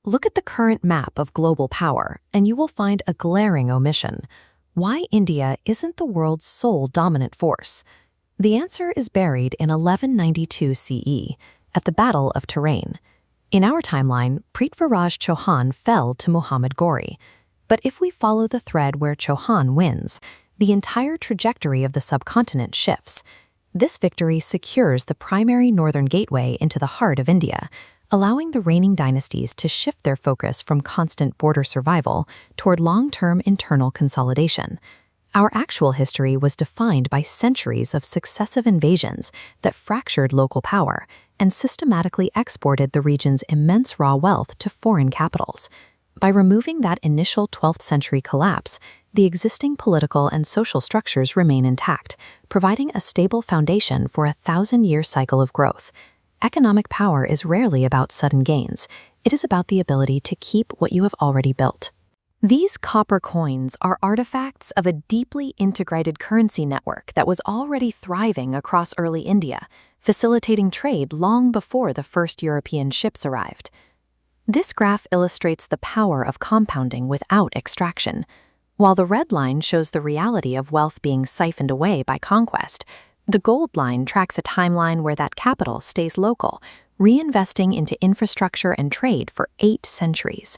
Look at the current map of global power, and you will find a glaring omission. Why India isn't the world's sole dominant force? The answer is buried in 1192 CE, at the Battle of Tarain. In our timeline, Prithviraj Chauhan fell to Muhammad Ghori. But if we follow the thread where Chauhan wins, the entire trajectory of the subcontinent shifts. This victory secures the primary northern gateway into the heart of India, allowing the reigning dynasties to shift their focus from constant border survival toward long-term internal consolidation. Our actual history was defined by centuries of successive invasions that fractured local power and systematically exported the region's immense raw wealth to foreign capitals. By removing that initial 12th century collapse, the existing political and social structures remain intact, providing a stable foundation for a 1,000-year cycle of growth. Economic power is rarely about sudden gains. It is about the ability to keep what you have already built. These copper coins are artifacts of a deeply integrated currency network that was already thriving across early India, facilitating trade long before the first European ships arrived. This graph illustrates the power of compounding without extraction. While the red line shows the reality of wealth being siphoned away by conquest, the gold line tracks a timeline where that capital stays local, reinvesting into infrastructure and trade for 8 centuries.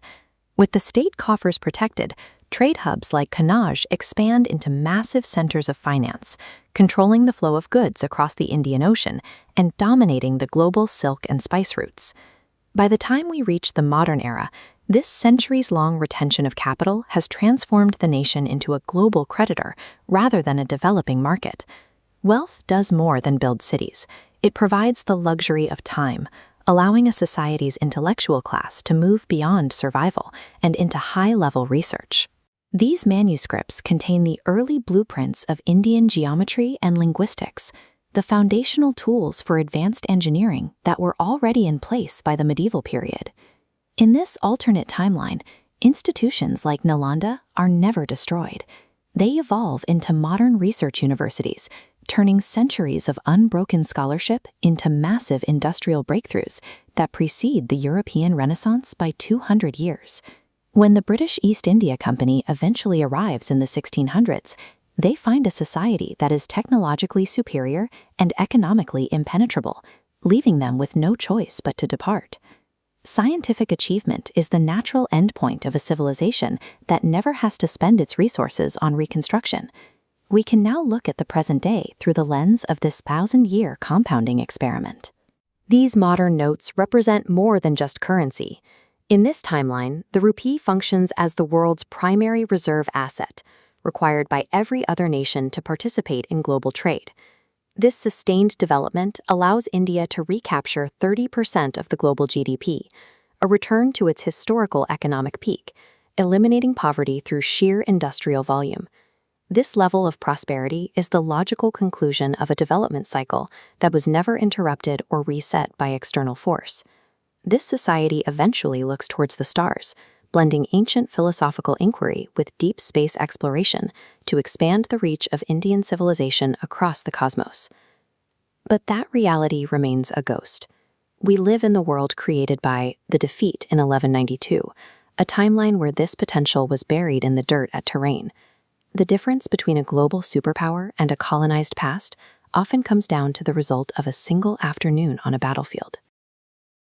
With the state coffers protected, trade hubs like Kannauj expand into massive centers of finance, controlling the flow of goods across the Indian Ocean and dominating the global silk and spice routes. By the time we reach the modern era, this centuries-long retention of capital has transformed the nation into a global creditor rather than a developing market. Wealth does more than build cities. It provides the luxury of time, allowing a society's intellectual class to move beyond survival and into high-level research. These manuscripts contain the early blueprints of Indian geometry and linguistics, the foundational tools for advanced engineering that were already in place by the medieval period. In this alternate timeline, institutions like Nalanda are never destroyed. They evolve into modern research universities, turning centuries of unbroken scholarship into massive industrial breakthroughs that precede the European Renaissance by 200 years. When the British East India Company eventually arrives in the 1600s, they find a society that is technologically superior and economically impenetrable, leaving them with no choice but to depart. Scientific achievement is the natural endpoint of a civilization that never has to spend its resources on reconstruction. We can now look at the present day through the lens of this 1,000-year compounding experiment. These modern notes represent more than just currency. In this timeline, the rupee functions as the world's primary reserve asset, required by every other nation to participate in global trade. This sustained development allows India to recapture 30% of the global GDP, a return to its historical economic peak, eliminating poverty through sheer industrial volume. This level of prosperity is the logical conclusion of a development cycle that was never interrupted or reset by external force. This society eventually looks towards the stars, blending ancient philosophical inquiry with deep space exploration to expand the reach of Indian civilization across the cosmos. But that reality remains a ghost. We live in the world created by the defeat in 1192, a timeline where this potential was buried in the dirt at Tarain. The difference between a global superpower and a colonized past often comes down to the result of a single afternoon on a battlefield.